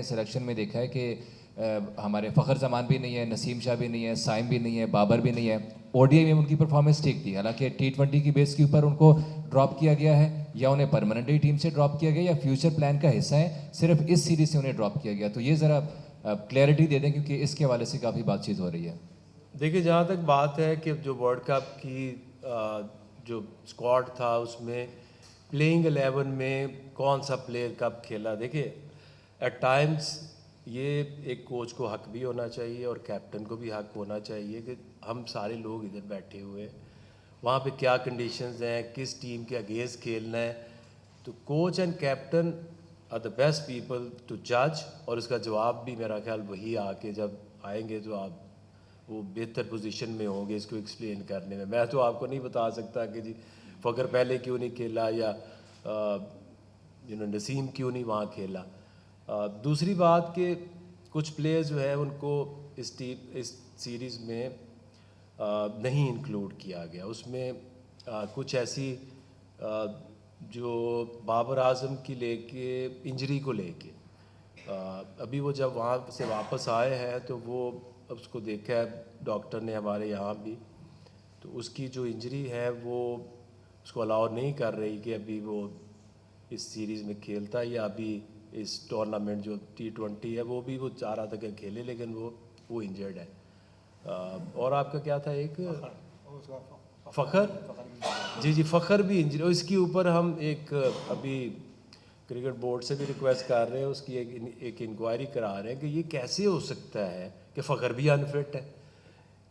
Selection में देखा है कि हमारे फ़खर जमान भी नहीं है, नसीम शाह भी नहीं है, साइम भी नहीं है, बाबर भी नहीं है। ओडीआई में उनकी परफॉर्मेंस ठीक थी, हालांकि टी20 की बेस के ऊपर उनको ड्रॉप किया गया है, या उन्हें परमानेंटली टीम से ड्रॉप किया गया, या फ्यूचर प्लान का हिस्सा है, सिर्फ इस सीरीज़ से उन्हें ड्रॉप किया गया। तो ये ज़रा क्लैरिटी दे दें, क्योंकि इसके हवाले से काफ़ी बातचीत हो रही है। देखिए, जहाँ तक बात है कि जो वर्ल्ड कप की जो स्क्वाड था उसमें प्लेइंग 11 में कौन सा प्लेयर कब खेला, देखिए एट टाइम्स ये एक कोच को हक भी होना चाहिए और कैप्टन को भी हक होना चाहिए कि हम सारे लोग इधर बैठे हुए हैं, वहाँ पे क्या कंडीशंस हैं, किस टीम के अगेंस्ट खेलना है। तो coach and captain are the best people to जज, और इसका जवाब भी मेरा ख्याल वही आके जब आएंगे तो आप वो बेहतर पोजीशन में होंगे इसको एक्सप्लेन करने में। मैं तो आपको नहीं बता सकता कि जी फ़खर पहले क्यों नहीं खेला या नसीम क्यों नहीं वहाँ खेला। दूसरी बात कि कुछ प्लेयर्स जो है उनको इस सीरीज़ में नहीं इंक्लूड किया गया। उसमें कुछ ऐसी जो बाबर आजम की लेके इंजरी को लेके अभी वो जब वहाँ से वापस आए हैं तो वो उसको देखा है डॉक्टर ने हमारे यहाँ भी, तो उसकी जो इंजरी है वो उसको अलाउ नहीं कर रही कि अभी वो इस सीरीज़ में खेलता या अभी इस टूर्नामेंट जो T20 है वो भी वो चाह रहा था कि खेले, लेकिन वो इंजर्ड है। और आपका क्या था एक फ़खर, जी फ़खर भी इंजरी, और इसके ऊपर हम एक अभी क्रिकेट बोर्ड से भी रिक्वेस्ट कर रहे हैं, उसकी एक इंक्वायरी करा रहे हैं कि ये कैसे हो सकता है कि फ़खर भी अनफिट है,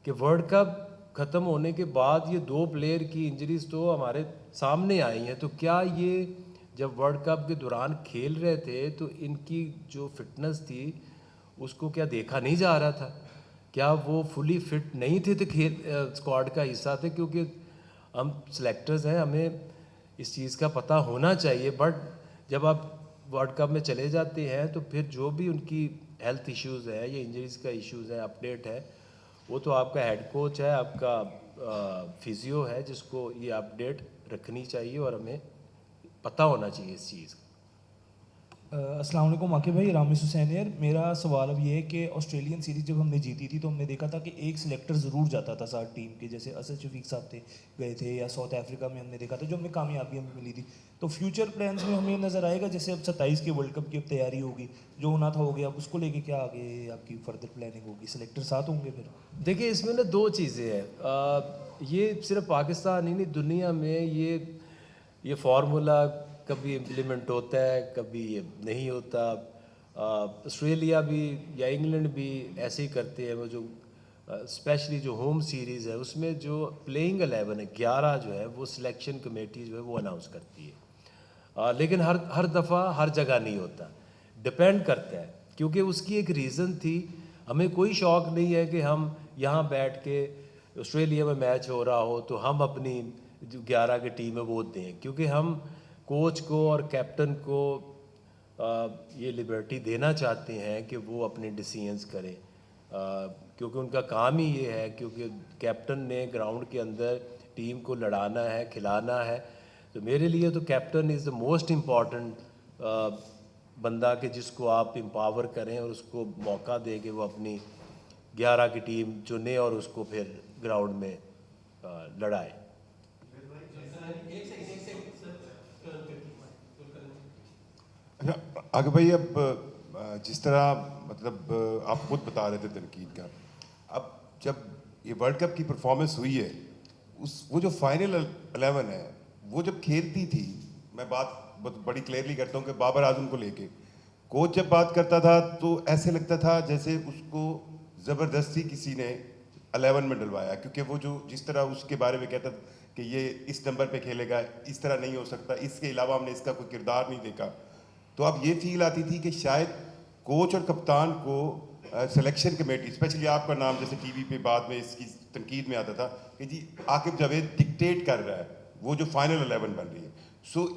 कि वर्ल्ड कप ख़त्म होने के बाद ये दो प्लेयर की इंजरीज तो हमारे सामने आई हैं। तो क्या ये जब वर्ल्ड कप के दौरान खेल रहे थे तो इनकी जो फिटनेस थी उसको क्या देखा नहीं जा रहा था? क्या वो फुली फिट नहीं थे तो खेल स्क्वाड का हिस्सा थे? क्योंकि हम सिलेक्टर्स हैं, हमें इस चीज़ का पता होना चाहिए। बट जब आप वर्ल्ड कप में चले जाते हैं तो फिर जो भी उनकी हेल्थ इश्यूज़ है या इंजरीज़ का इश्यूज़ है, अपडेट है, वो तो आपका हेड कोच है, आपका फिजियो है, जिसको ये अपडेट रखनी चाहिए और हमें पता होना चाहिए इस चीज़ का। अस्सलाम वालेकुम आकिब भाई, रामिस हुसैन यार। मेरा सवाल अब ये है कि ऑस्ट्रेलियन सीरीज़ जब हमने जीती थी तो हमने देखा था कि एक सिलेक्टर ज़रूर जाता था साथ टीम के, जैसे असद शफीक साहब थे गए थे, या साउथ अफ्रीका में हमने देखा था जो हमें कामयाबी हमें मिली थी। तो फ्यूचर प्लान्स में हमें नज़र आएगा, जैसे अब 27 के वर्ल्ड कप की अब तैयारी होगी, जो होना था हो गया, अब उसको लेके क्या आगे आपकी फर्दर प्लानिंग होगी? सिलेक्टर साथ होंगे फिर? देखिए, इसमें ना दो चीज़ें हैं। ये सिर्फ पाकिस्तान ही नहीं, दुनिया में ये फार्मूला कभी इम्प्लीमेंट होता है, कभी ये नहीं होता। ऑस्ट्रेलिया भी या इंग्लैंड भी ऐसे ही करते हैं। वो जो स्पेशली जो होम सीरीज़ है उसमें जो प्लेइंग 11 है, 11 जो है वो सिलेक्शन कमेटी जो है वो अनाउंस करती है। लेकिन हर दफ़ा हर जगह नहीं होता, डिपेंड करता है, क्योंकि उसकी एक रीज़न थी। हमें कोई शौक़ नहीं है कि हम यहाँ बैठ के ऑस्ट्रेलिया में मैच हो रहा हो तो हम अपनी जो 11 की टीम है वो दें, क्योंकि हम कोच को और कैप्टन को ये लिबर्टी देना चाहते हैं कि वो अपने डिसीजंस करें, क्योंकि उनका काम ही ये है, क्योंकि कैप्टन ने ग्राउंड के अंदर टीम को लड़ाना है, खिलाना है। तो मेरे लिए तो captain is the most important बंदा, कि जिसको आप एम्पावर करें और उसको मौका दें कि वो अपनी 11 की टीम चुने और उसको फिर ग्राउंड में लड़ाए। आगे भाई, अब जिस तरह मतलब आप खुद बता रहे थे तनकीद का, अब जब ये वर्ल्ड कप की परफॉर्मेंस हुई है, वो जो फाइनल 11 है वो जब खेलती थी, मैं बात बड़ी क्लियरली करता हूँ कि बाबर आजम को लेके कोच जब बात करता था तो ऐसे लगता था जैसे उसको ज़बरदस्ती किसी ने 11 में डलवाया, क्योंकि वो जो जिस तरह उसके बारे में कहता था कि ये इस नंबर पे खेलेगा, इस तरह नहीं हो सकता, इसके अलावा हमने इसका कोई किरदार नहीं देखा। तो अब ये फील आती थी कि शायद कोच और कप्तान को सिलेक्शन कमेटी, स्पेशली आपका नाम जैसे टीवी पे बाद में इसकी तनकीद में आता था कि जी आकिब जावेद डिक्टेट कर रहा है वो जो फाइनल 11 बन रही है। सो